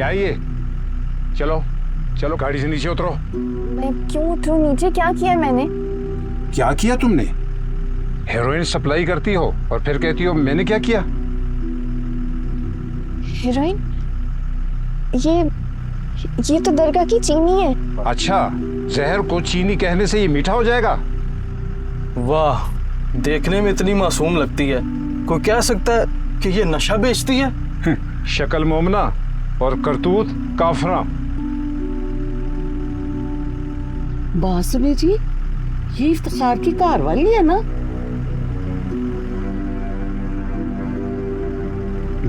क्या है ये? चलो चलो गाड़ी से नीचे उतरो। मैं क्यों उतरूं नीचे? क्या किया मैंने? क्या किया तुमने? हेरोइन सप्लाई करती हो और फिर कहती हो मैंने क्या किया? हीरोइन? ये तो दरगाह की चीनी है। अच्छा, जहर को चीनी कहने से ये मीठा हो जाएगा? वाह, देखने में इतनी मासूम लगती है, कोई कह सकता है कि ये नशा बेचती है? शक्ल मोमना और करतूत काफरा। बात सुनिए जी, ये इफ्तिखार की कार वाली है ना?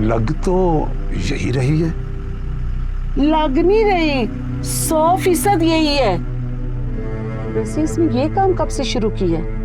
लग तो यही रही है। लग नहीं रही, 100% यही है। वैसे इसने ये काम कब से शुरू किया है?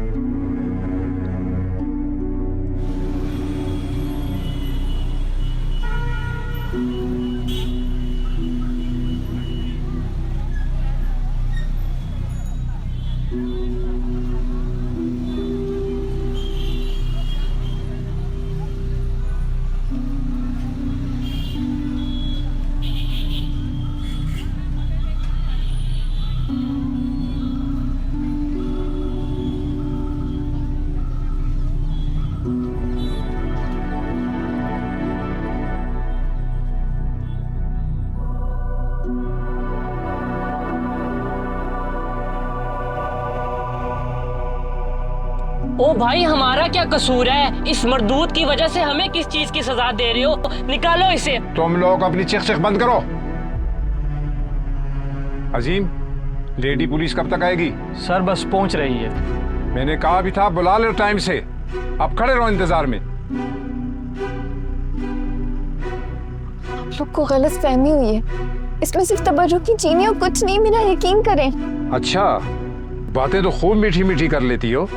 ओ भाई, हमारा क्या कसूर है? इस मर्दूद की वजह से हमें किस चीज की सजा दे रहे हो? निकालो इसे। तुम लोग अपनी चिक चिक बंद करो। अजीम, लेडी पुलिस कब तक आएगी? सर बस पहुंच रही है। मैंने कहा भी था बुला लो टाइम से। अब खड़े रहो इंतजार में। आप लोग को गलत फहमी हुई है। इसमें सिर्फ तबर्रुक की चीनी और कुछ नहीं, मेरा यकीन करें। अच्छा, बातें तो खूब मीठी मीठी कर लेती हो।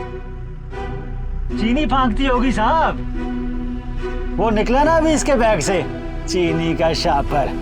चीनी फांकती होगी साहब। वो निकला ना अभी इसके बैग से, चीनी का शापर।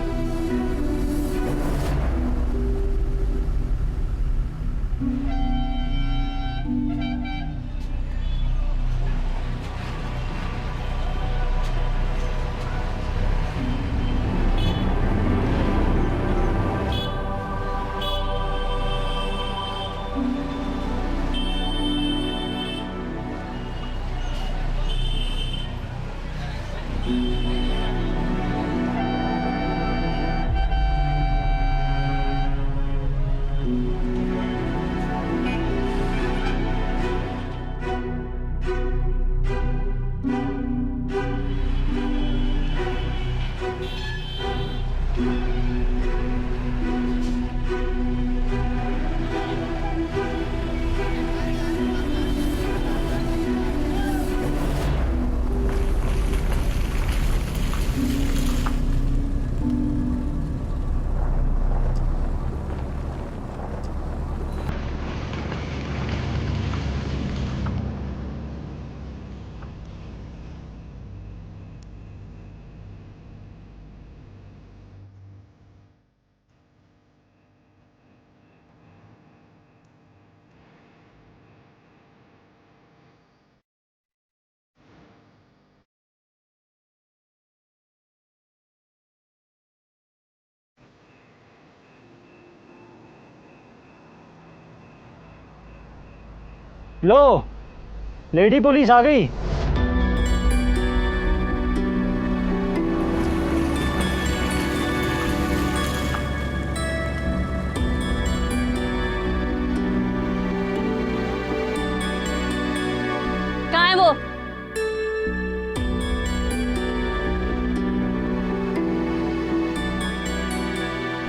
लो, लेडी पुलिस आ गई। कहाँ है वो?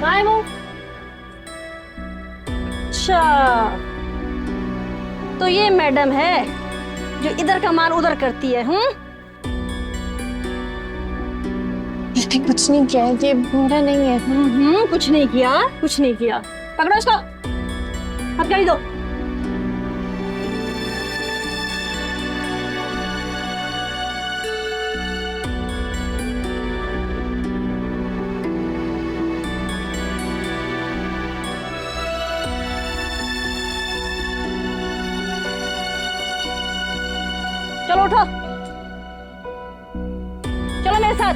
कहाँ है वो? अच्छा, तो ये मैडम है जो इधर का माल उधर करती है। मैंने कुछ नहीं किया, ये मेरा नहीं है। कुछ नहीं किया, कुछ नहीं किया। पकड़ो इसको, हथकड़ी दो। चलो उठो, चलो मेरे साथ।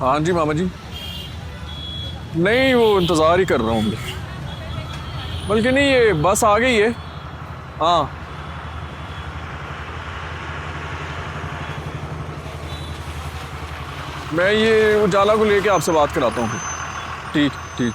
हाँ जी मामा जी। नहीं, वो इंतज़ार ही कर रहा हूँ। बल्कि नहीं, ये बस आ गई है। हाँ। मैं ये उजाला को लेके आपसे बात कराता हूँ। ठीक ठीक।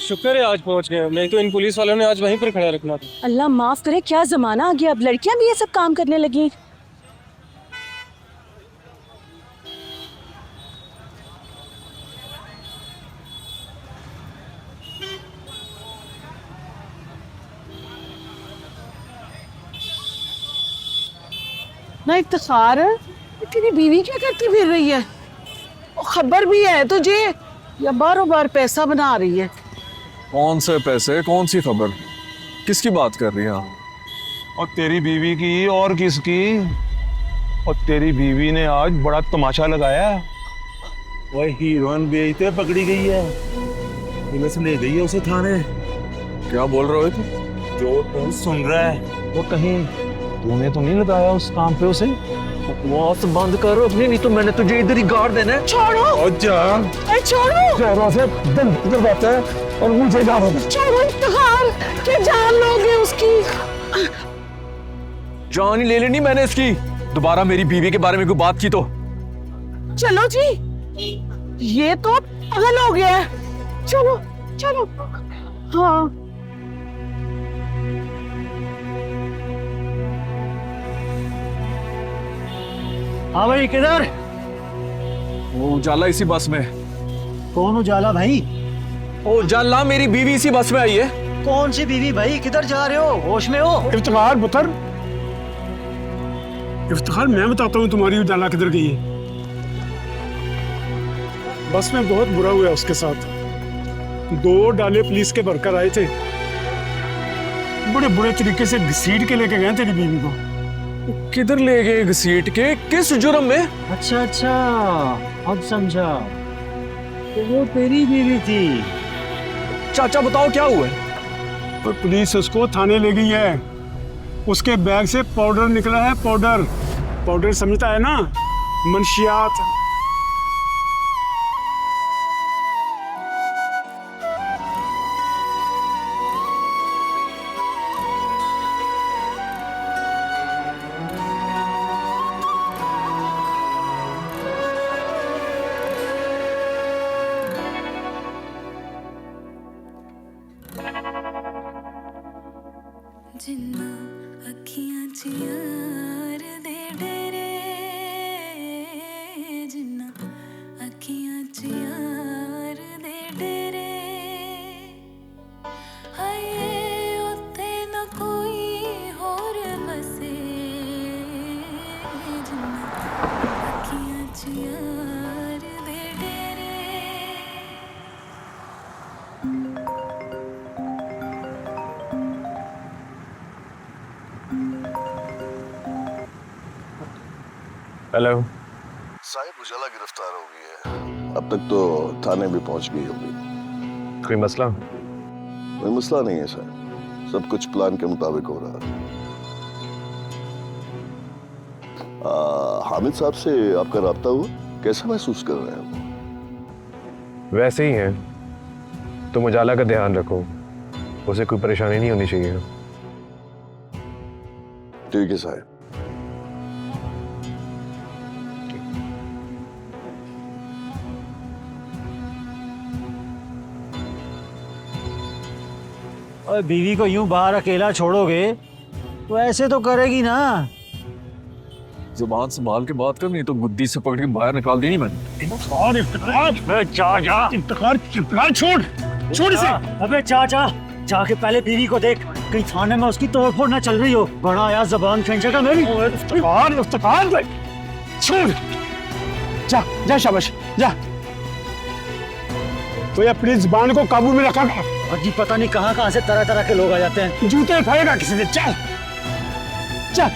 शुक्र है आज पहुंच गए, नहीं तो इन पुलिस वालों ने आज वहीं पर खड़ा रखना था। अल्लाह माफ करे, क्या जमाना आ गया, अब लड़कियां भी ये सब काम करने लगी। ना इफ्तिखार, तेरी बीवी क्या करती फिर रही है? वो खबर भी है तुझे या बारों बार पैसा बना रही है? कौन से पैसे, कौन सी खबर, किसकी बात कर रही हैं आप? और तेरी बीवी की और किसकी? और तेरी बीवी ने आज बड़ा तमाशा लगाया। वह हीरोइन बेचते पकड़ी गई है, पुलिस ले गई है उसे थाने। क्या बोल रहे हो तुम? जो तू सुन रहा है वो कहीं तूने तो नहीं लगाया उस काम पे उसे? बकवास बंद करो अपनी, नहीं तो मैंने तुझे इधर ही गाड़ देना है। छोड़ो, और जा छोड़ो, शहरों से दिल करवाता है और मुझे जा रहा है। छोड़ो इफ्तिखार, क्या जान लोगे उसकी? जान ही ले लेनी मैंने इसकी। दोबारा मेरी बीवी के बारे में कोई बात की तो। चलो जी, ये तो पागल हो गया है। चलो चलो। हाँ हाँ भाई, किधर? वो उजाला इसी बस में। कौन उजाला भाई? ओ उजाला, मेरी बीवी इसी बस में आई है। कौन सी बीवी भाई? किधर जा रहे हो? होश में हो? इफ्तिखार पुत्र, इफ्तिखार मैं बताता हूँ तुम्हारी उजाला किधर गई है। बस में बहुत बुरा हुआ उसके साथ। 2 डाले पुलिस के भरकर आए थे, बड़े बुरे तरीके से घसीट के लेके गए तेरी बीवी को। किधर ले गए घसीट के, किस जुर्म में? अच्छा अच्छा, अब समझा, तो वो तेरी बीवी थी। चाचा बताओ क्या हुआ है? और पुलिस उसको थाने ले गई है। उसके बैग से पाउडर निकला है, पाउडर। पाउडर समझता है ना, मंशियात। जिन्ना अखियां च यार दे डेरे, जिन्ना अखियां च यार दे डेरे, हाय उत्ते न कोई होर बसे, जिन्ना अखियां च यार दे डेरे। हेलो साहिब, उजाला गिरफ्तार हो गई है। अब तक तो थाने भी पहुंच गई होगी। कोई मसला? कोई मसला नहीं है साहब, सब कुछ प्लान के मुताबिक हो रहा है। हामिद साहब से आपका राब्ता हुआ? कैसा महसूस कर रहे हैं? वैसे ही हैं। तुम उजाला का ध्यान रखो, उसे कोई परेशानी नहीं होनी चाहिए। ठीक है साहब। और बीवी को यूं बाहर अकेला छोड़ोगे तो ऐसे तो करेगी ना। जुबान संभाल के बात कर, नहीं तो गुद्दी से पकड़ के बाहर निकाल देनी मैंने। इफ्तिखार छोड़ इसे। अबे चाचा, जाके पहले बीवी को देख, कहीं थाने में उसकी तोड़फोड़ ना चल रही हो। बड़ा आया जबान खींचेगा मेरी। इफ्तिखार छोड़, जा जा, शाबाश जा। तो ये अपनी जुबान को काबू में रखा कर। अजी पता नहीं कहाँ कहाँ से तरह तरह के लोग आ जाते हैं। जूते खाएगा किसी ने। चल चल।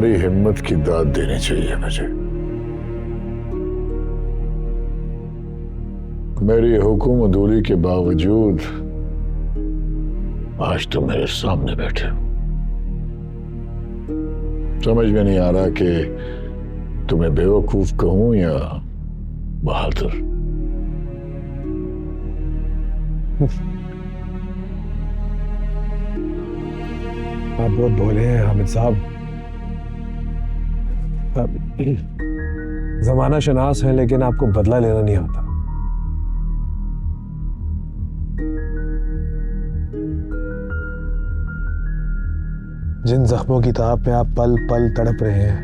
तुम्हारी हिम्मत की दाद देनी चाहिए मुझे। मेरी हुक्म अदूली के बावजूद आज तुम मेरे सामने बैठे हो। समझ में नहीं आ रहा कि तुम्हें बेवकूफ कहूं या बहादुर। आप बहुत भोले हैं हामिद साहब। जमाना शनास है लेकिन आपको बदला लेना नहीं आता। जिन जख्मों की ताप पे आप पल पल तड़प रहे हैं,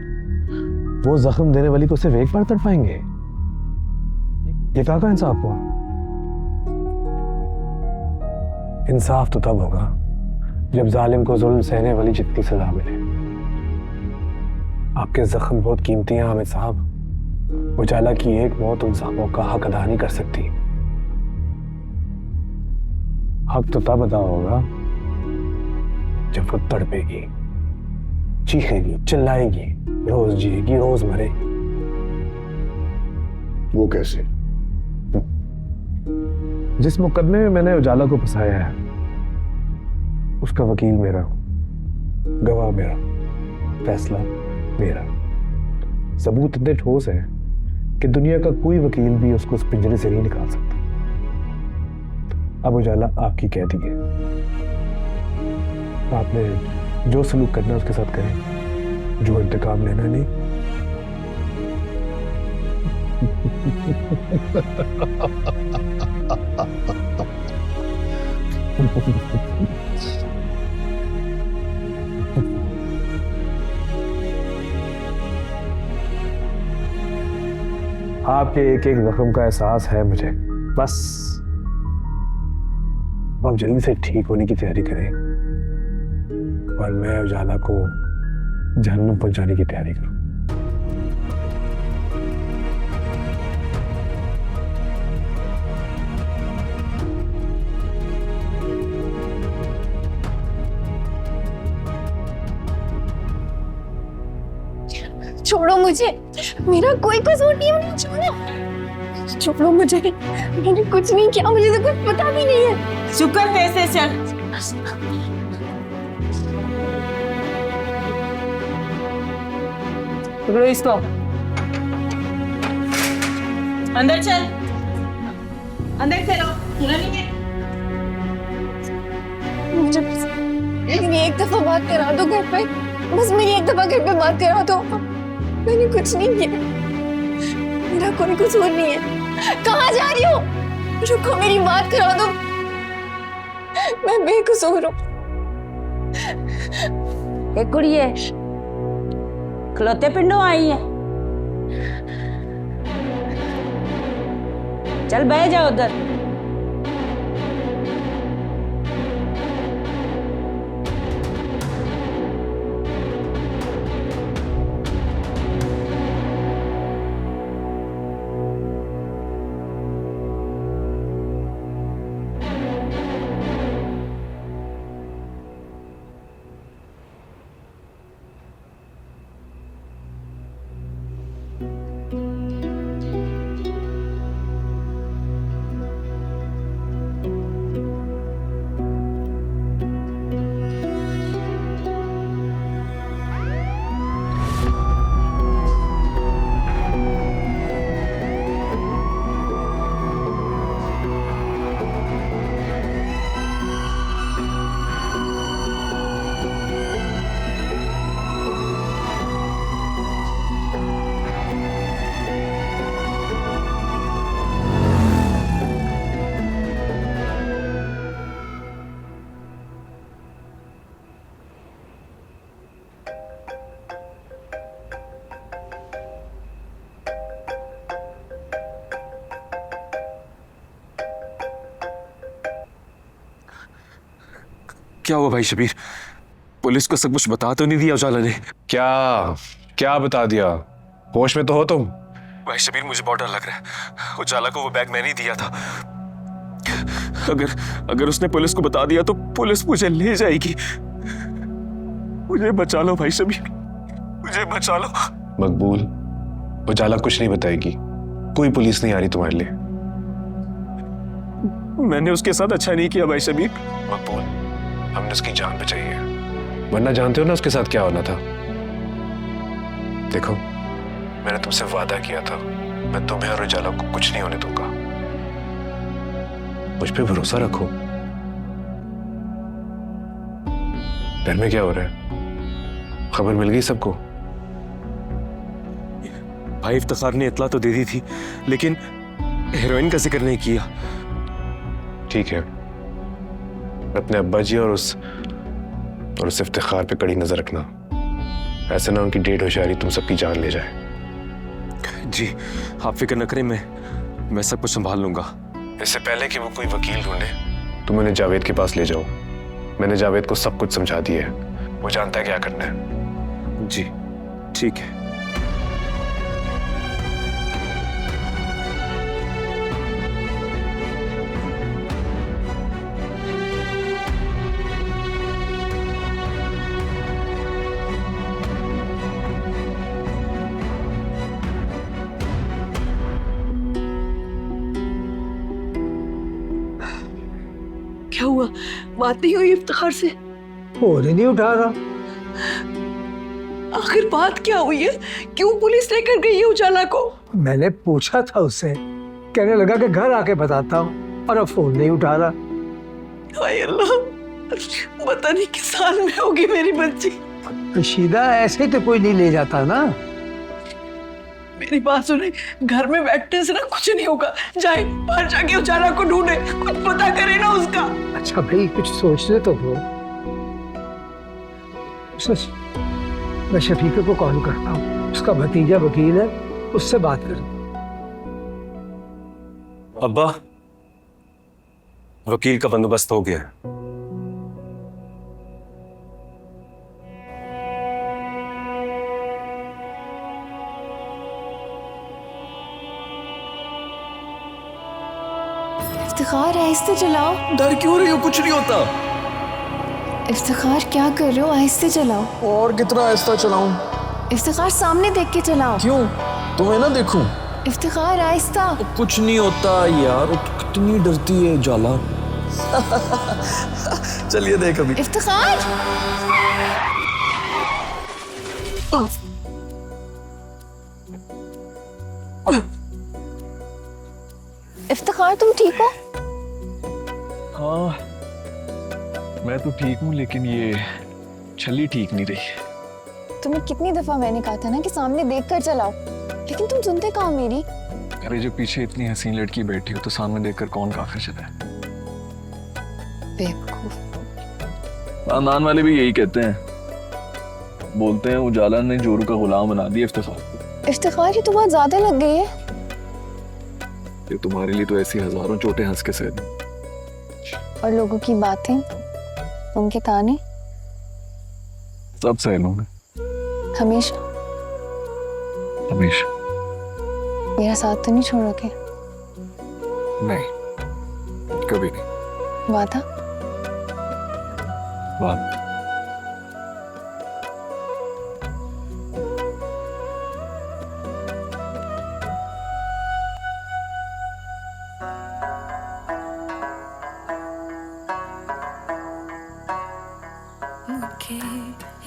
वो जख्म देने वाली को सिर्फ एक बार तड़पाएंगे। ये कहाँ इंसाफ हुआ? इंसाफ तो तब होगा जब जालिम को जुल्म सहने वाली जितनी सजा मिले। आपके जख्म बहुत कीमती हैं हामिद साहब। उजाला की एक मौत उन जख्मों का हक अदा नहीं कर सकती। हक तो तब अदा होगा जब वो तड़पेगी, चीखेगी, चिल्लाएगी, रोज जिएगी, रोज मरेगी। वो कैसे? जिस मुकदमे में मैंने उजाला को फंसाया है, उसका वकील मेरा, गवाह मेरा, फैसला मेरा। सबूत इतने ठोस है कि दुनिया का कोई वकील भी उसको उस पिंजरे से नहीं निकाल सकता। अब उजाला आपकी कैदी है। आपने जो सलूक करना है उसके साथ करें, जो इंतकाम लेना नहीं। आपके एक एक जख्म का एहसास है मुझे। बस आप जल्दी से ठीक होने की तैयारी करें और मैं उजाला को जहन्नुम पहुंचाने की तैयारी करूं। छोड़ो मुझे, मेरा कोई कसूर नहीं है। छोड़ो, छोड़ो मुझे, मैंने कुछ नहीं किया, मुझे तो कुछ पता भी नहीं है। चुप कर, ऐसे चल। पकड़ो इसको, अंदर चल, अंदर चलो। मुझे मेरी एक दफा बात करा दो घर पे, बस मेरी एक दफा घर पे बात करा दो। मैंने कुछ नहीं किया, मेरा कोई कसूर नहीं है। कहाँ जा रही हो? रुको, मेरी बात करा दो, मैं बेकसूर हूँ। एक कुड़िए खलोते पिंडों आई है, चल बह जा उधर। क्या हुआ भाई शबीर? पुलिस को सब कुछ बता तो नहीं दिया उजाला ने? क्या क्या बता दिया? होश में तो हो तुम? भाई शबीर, मुझे बहुत डर लग रहा है। उजाला को वो बैग मैंने ही दिया था। अगर उसने पुलिस को बता दिया तो पुलिस मुझे ले जाएगी। मुझे बचा लो भाई शबीर, मुझे बचा लो। मकबूल, उजाला कुछ नहीं बताएगी। कोई पुलिस नहीं आ रही तुम्हारे लिए। मैंने उसके साथ अच्छा नहीं किया भाई शबीब। मकबूल, हमने उसकी जान बचाई है, वरना जानते हो ना उसके साथ क्या होना था। देखो, मैंने तुमसे वादा किया था, मैं तुम्हें और उजाला को कुछ नहीं होने दूंगा। मुझ पे भरोसा रखो। घर में क्या हो रहा है? खबर मिल गई सबको? भाई इफ्तिखार ने इतला तो दे दी थी, लेकिन हेरोइन का जिक्र नहीं किया। ठीक है, अपने अब्बा जी और उस इफ्तिखार पे कड़ी नजर रखना, ऐसे ना उनकी डेढ़ होशियारी तुम सबकी जान ले जाए। जी आप फिक्र न करें, मैं सब कुछ संभाल लूंगा। इससे पहले कि वो कोई वकील ढूंढे, तुम उन्हें जावेद के पास ले जाओ। मैंने जावेद को सब कुछ समझा दिया है, वो जानता है क्या करना है। जी ठीक है। क्या हुआ? बात नहीं हुई इफ्तिखार से? फोन ही नहीं उठा रहा। आखिर बात क्या हुई है? क्यों पुलिस लेकर गई है उजाला को? मैंने पूछा था उससे, कहने लगा कि घर आके बताता हूँ, और अब फोन नहीं उठा रहा। हाय अल्लाह, पता नहीं किस हाल में होगी मेरी बच्ची। रशीदा, ऐसे तो कोई नहीं ले जाता ना। मेरी बात सुने, घर में बैठने से ना कुछ नहीं होगा। जाए बाहर जाके उजाला को ढूंढे, कुछ पता करे ना उसका। अच्छा भाई, कुछ सोचने तो हो। मैं शफीक को कॉल करता हूँ, उसका भतीजा वकील है, उससे बात कर। अब्बा, वकील का बंदोबस्त हो गया है। इफ्तिखार, आहिस्ते चलाओ। डर क्यों रही हो? कुछ नहीं होता। इफ्तिखार, क्या कर रहे हो? आहिस्ते चलाओ। और कितना आहिस्ता चलाऊं? इफ्तिखार, सामने देख के चलाओ। क्यों? तुम्हें ना देखूं? इफ्तिखार, आहिस्ता। कुछ नहीं होता यार, कितनी डरती है जाला। चलिए देख अभी। इफ्तिखार, इफ्तिखार, तुम ठीक हो? हाँ मैं तो ठीक हूँ, लेकिन ये छली ठीक नहीं रही। तुम्हें कितनी दफा मैंने कहा था ना कि सामने देखकर चलाओ, लेकिन तुम सुनते कहाँ मेरी? अरे जो पीछे इतनी हसीन लड़की बैठी हो तो सामने देखकर कौन काफिर चला है? बेवकूफ। खानदान वाले भी यही कहते हैं, बोलते हैं उजाला ने जोरू का गुलाम बना दिया इफ्तिखार को। इफ्तिखार, ये तो बहुत ज्यादा लग गई है। ये तुम्हारे लिए तो ऐसी हजारों चोटें हंस के सह दी। और लोगों की बातें, उनके ताने, सब सह लूंगा। हमेशा हमेशा। मेरा साथ तो नहीं छोड़ोगे? नहीं, कभी नहीं। वादा? वादा।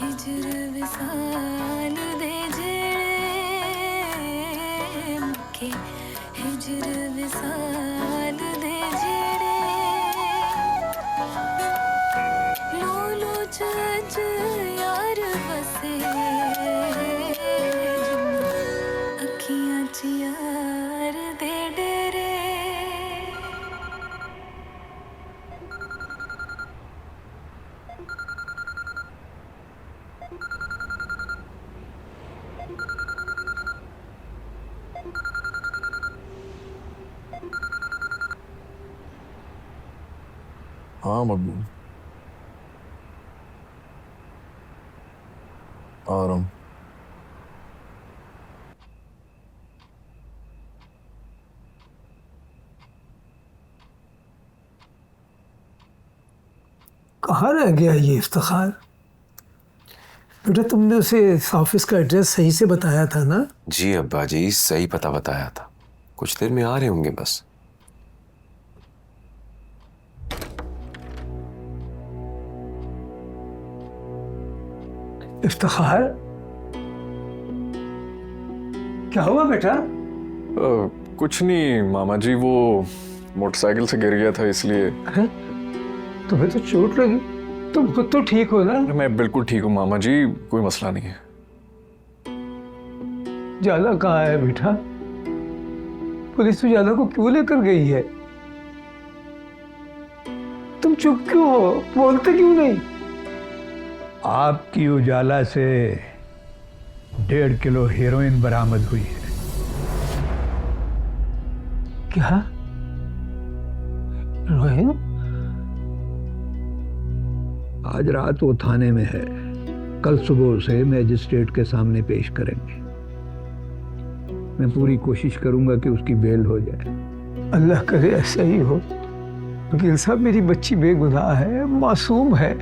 हिजर विसाल दे जेड़े मुखे, हिजर विसाल दे जेड़े लोलो चच यार बसे अखियां च यार दे डेरे। हाँ मकबूल, आ रहा हूँ। कहाँ रह गया ये इफ्तिखार? बेटा तुमने उसे इस ऑफिस का एड्रेस सही से बताया था ना? जी अब्बा जी, सही पता बताया था। कुछ देर में आ रहे होंगे बस। इफ्तिखार, क्या हुआ बेटा? कुछ नहीं मामा जी, वो मोटरसाइकिल से गिर गया था इसलिए। तुम्हें तो चोट लगी, तुम खुद तो ठीक हो ना? मैं बिल्कुल ठीक हूँ मामा जी, कोई मसला नहीं है। जाला कहाँ है बेटा? पुलिस उजाला को क्यों लेकर गई है? तुम चुप क्यों हो, बोलते क्यों नहीं? आपकी उजाला से 1.5 किलो हेरोइन बरामद हुई है। क्या? हेरोइन? आज रात वो थाने में है, कल सुबह उसे मैजिस्ट्रेट के सामने पेश करेंगे। मैं पूरी कोशिश करूंगा कि उसकी बेल हो जाए। अल्लाह करे ऐसा ही हो। वकील साहब, मेरी बच्ची बेगुनाह है, मासूम है।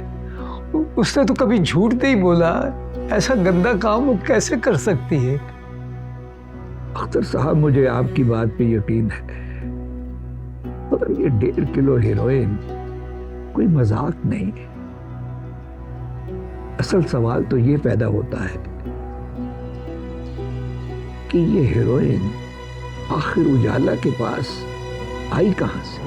उसने तो कभी झूठ नहीं बोला, ऐसा गंदा काम वो कैसे कर सकती है? अख्तर साहब, मुझे आपकी बात पे यकीन है, पर ये 1.5 किलो हेरोइन कोई मजाक नहीं है। असल सवाल तो ये पैदा होता है कि ये हीरोइन आखिर उजाला के पास आई कहां से?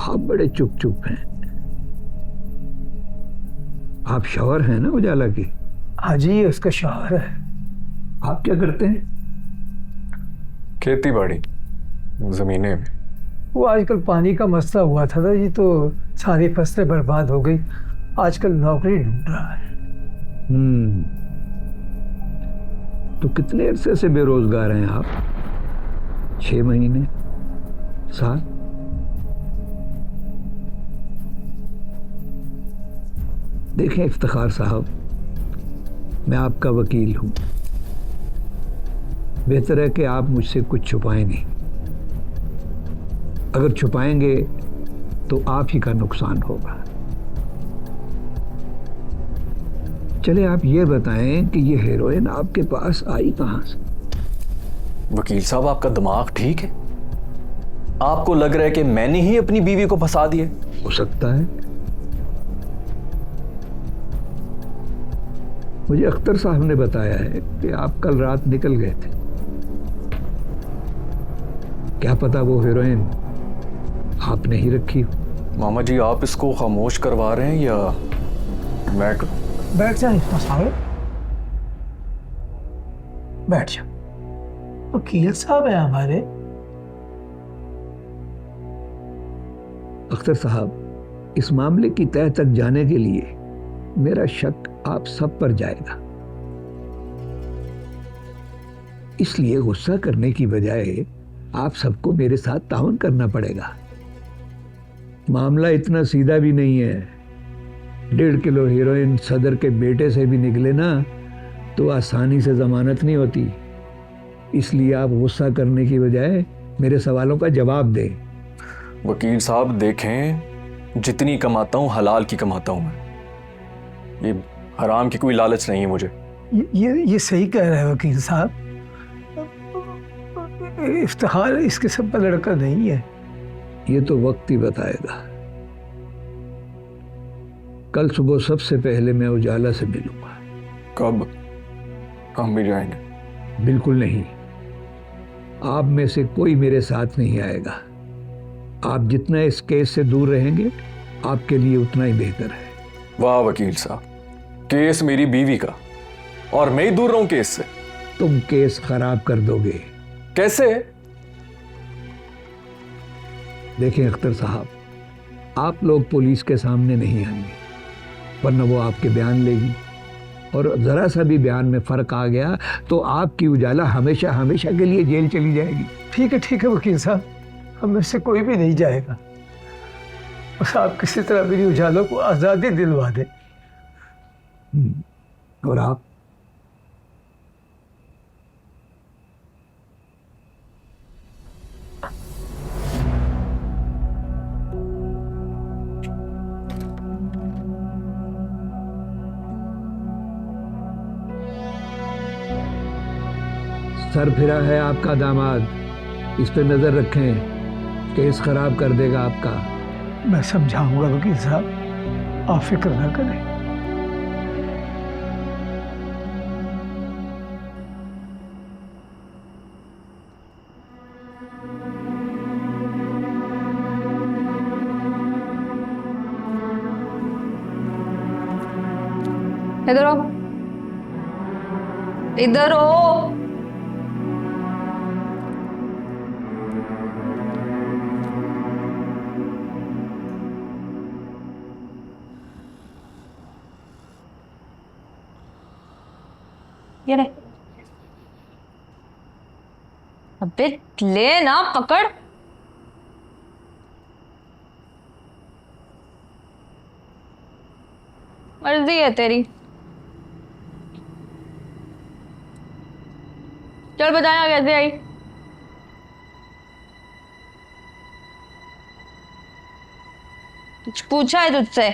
आप बड़े चुप चुप हैं। आप शौहर हैं ना उजाला की? हाँ जी, ये उसका शौहर है। आप क्या करते हैं? खेती बाड़ी, जमीनें में। वो आजकल पानी का मसला हुआ था ना जी, तो सारी फसलें बर्बाद हो गई। आजकल नौकरी ढूंढ रहा है। तो कितने अरसे से बेरोजगार हैं आप? 6 महीने, साल? देखें इफ्तिखार साहब, मैं आपका वकील हूं। बेहतर है कि आप मुझसे कुछ छुपाएं नहीं। अगर छुपाएंगे तो आप ही का नुकसान होगा। चले आप ये बताएं कि ये हेरोइन आपके पास आई कहां से? वकील साहब, आपका दिमाग ठीक है? आपको लग रहा है कि मैंने ही अपनी बीवी को फंसा दिया? हो सकता है। मुझे अख्तर साहब ने बताया है कि आप कल रात निकल गए थे। क्या पता वो हीरोइन आपने ही रखी हो। मामा जी, आप इसको खामोश करवा रहे हैं या मैं करूं? बैठ जाए साहब, बैठ जा। वकील साहब है हमारे। अख्तर साहब, इस मामले की तह तक जाने के लिए मेरा शक आप सब पर जाएगा, इसलिए गुस्सा करने की बजाय आप सबको मेरे साथ ताउन करना पड़ेगा। मामला इतना सीधा भी नहीं है। 1.5 किलो हीरोइन सदर के बेटे से भी निकले ना तो आसानी से जमानत नहीं होती। इसलिए आप गुस्सा करने की बजाय मेरे सवालों का जवाब दें। वकील साहब देखें, जितनी कमाता हूं हलाल की कमाता हूं मैं। ये हराम की कोई लालच नहीं है मुझे। ये सही कह रहे हैं वकील साहब। इफ्तिखार इस किस्म का लड़का नहीं है। ये तो वक्त ही बताएगा। कल सुबह सबसे पहले मैं उजाला से मिलूंगा। कब? हम भी जाएंगे? बिल्कुल नहीं। आप में से कोई मेरे साथ नहीं आएगा। आप जितना इस केस से दूर रहेंगे आपके लिए उतना ही बेहतर है। वाह वकील साहब, केस मेरी बीवी का और मैं ही दूर रहूं केस से? तुम केस खराब कर दोगे। कैसे? देखें अख्तर साहब, आप लोग पुलिस के सामने नहीं आएंगे, वरना वो आपके बयान लेगी, और जरा सा भी बयान में फर्क आ गया तो आपकी उजाला हमेशा हमेशा के लिए जेल चली जाएगी। ठीक है वकील साहब, हम में से कोई भी नहीं जाएगा। बस आप किसी तरह मेरी उजालों को आजादी दिलवा दें। और आप? सरफिरा है आपका दामाद, इस पे नजर रखें, केस खराब कर देगा आपका। मैं समझाऊंगा वकील साहब, आप फिक्र ना करें। इधर आओ, इधर आओ। ये ले। अबे ले ना, पकड़। मर्जी है तेरी। चल बताया कैसे आई। कुछ पूछा है तुझसे?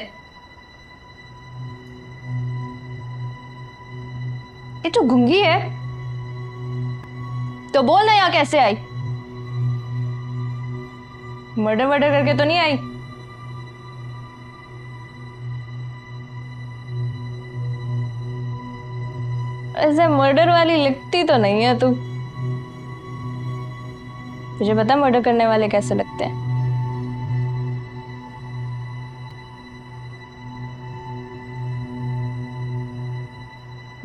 ये तो गूंगी है, तो बोल ना यहाँ कैसे आई। मर्डर वर्डर करके तो नहीं आई? ऐसे मर्डर वाली लगती तो नहीं है तू। तुझे पता मर्डर करने वाले कैसे लगते हैं?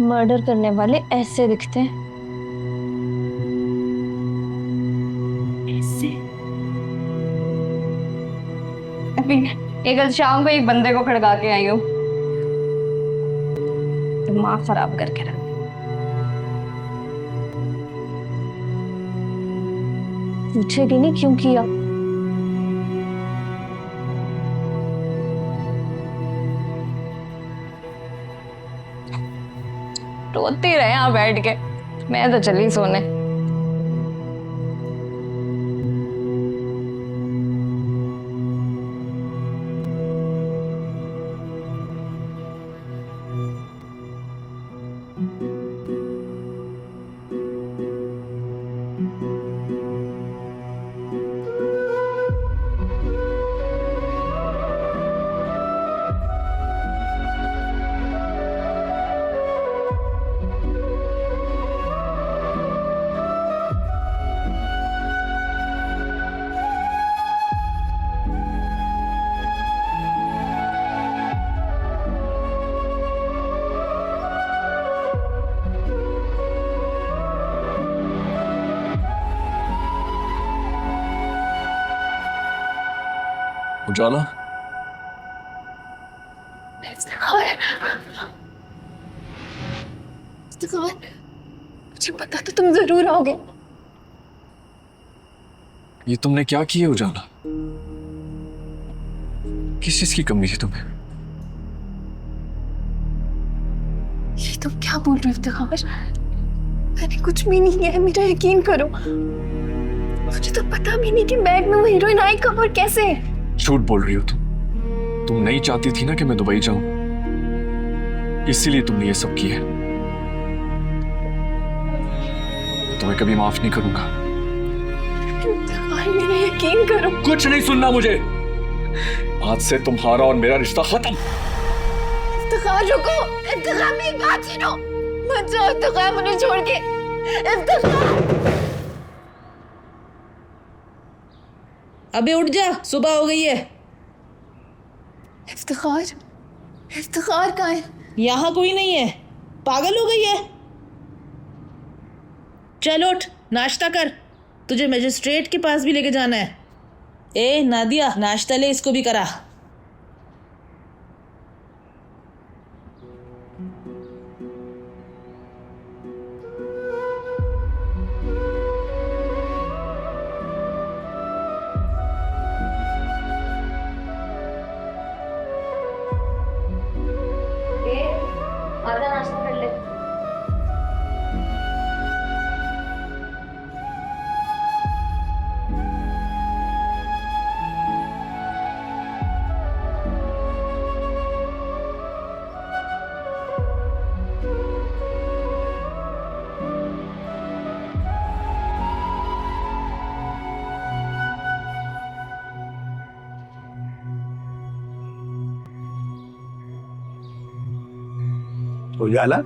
मर्डर करने वाले ऐसे दिखते हैं, ऐसे। अभी कल शाम को एक बंदे को खड़का के आई हूँ, दिमाग खराब करके रख। पूछेगी नहीं क्यों किया। रोती रहे यहाँ बैठ के, मैं तो चली सोने। उजाला, मुझे पता तो तुम जरूर आओगे। ये तुमने क्या किया उजाला? किस चीज की कमी थी तुम्हें? ये तुम क्या बोल रहे हो इफ्तिखार? मैंने कुछ भी नहीं किया है, मेरा यकीन करो। मुझे तो पता भी नहीं कि बैग में वो हीरोइन आई कब और कैसे। झूठ बोल रही हो तुम नहीं चाहती थी ना कि मैं दुबई जाऊं, इसीलिए तुमने ये सब किया। तुम्हें कभी माफ नहीं करूंगा। मेरा यकीन करो। कुछ नहीं सुनना मुझे। आज से तुम्हारा और मेरा रिश्ता खत्म। इफ्तिखार रुको, इफ्तिखार मेरी बात सुनो। मत जाओ इफ्तिखार, मुझे छोड़ के। इफ्तिखार अबे उठ जा, सुबह हो गई है। इफ्तिखार, इफ्तिखार कहाँ है? यहाँ कोई नहीं है, पागल हो गई है। चल उठ, नाश्ता कर, तुझे मजिस्ट्रेट के पास भी लेके जाना है। ए नादिया, नाश्ता ले, इसको भी करा। आधा नाश्ता कर ले। उजाला,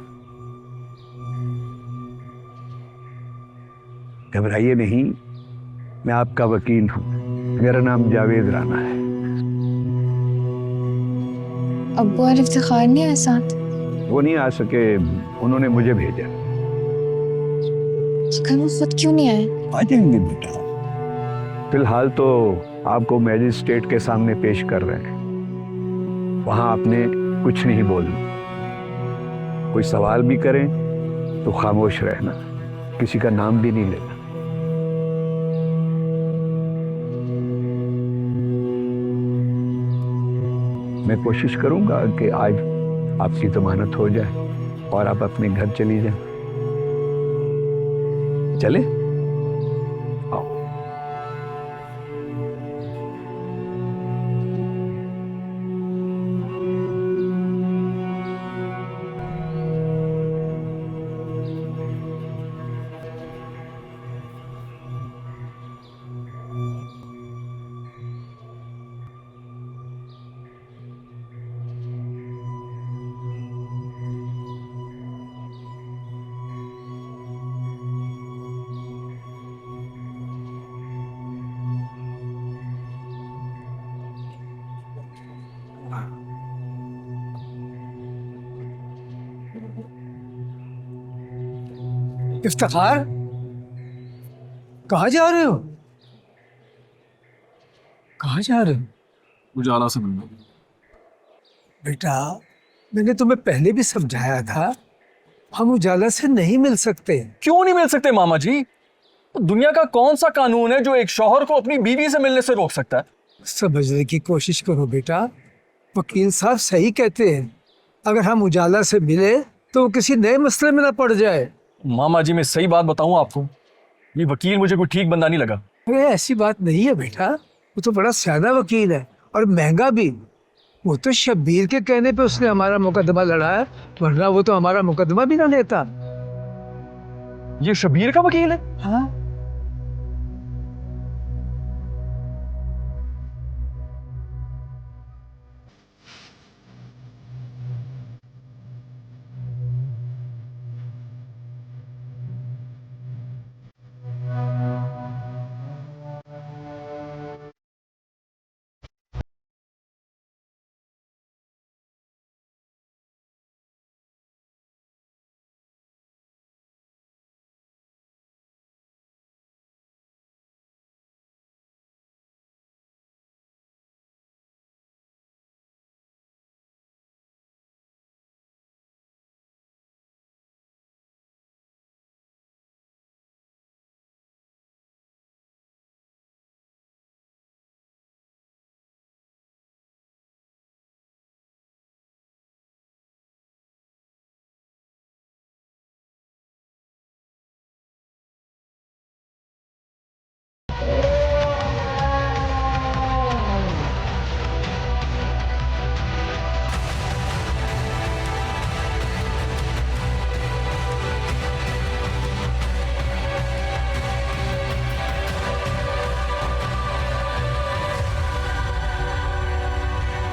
घबराइए नहीं, मैं आपका वकील हूं। मेरा नाम जावेद राना है। अब्बू और इफ्तिखार नहीं आए साथ? वो नहीं आ सके, उन्होंने मुझे भेजा। कल वो खुद क्यों नहीं आए? आ जाएंगे बेटा। फिलहाल तो आपको मैजिस्ट्रेट के सामने पेश कर रहे हैं। वहां आपने कुछ नहीं बोलना। कोई सवाल भी करें तो खामोश रहना, किसी का नाम भी नहीं लेना। मैं कोशिश करूंगा कि आज आपकी जमानत हो जाए और आप अपने घर चली जाएं। चले? आओ। इफ्तिखार, कहाँ जा रहे हो? कहाँ जा रहे हो? उजाला से मिलना। बेटा, मैंने तुम्हें पहले भी समझाया था, हम उजाला से नहीं मिल सकते। क्यों नहीं मिल सकते मामा जी? तो दुनिया का कौन सा कानून है जो एक शौहर को अपनी बीवी से मिलने से रोक सकता है? समझने की कोशिश करो बेटा, वकील साहब सही कहते हैं। अगर हम उजाला से मिले तो वो किसी नए मसले में ना पड़ जाए। मामा जी, मैं सही बात बताऊं आपको, ये वकील मुझे कोई ठीक बंदा नहीं लगा। अरे ऐसी बात नहीं है बेटा, वो तो बड़ा सियाना वकील है और महंगा भी। वो तो शब्बीर के कहने पे उसने हमारा मुकदमा लड़ा है, वरना वो तो हमारा मुकदमा भी ना लेता। ये शब्बीर का वकील है? हाँ।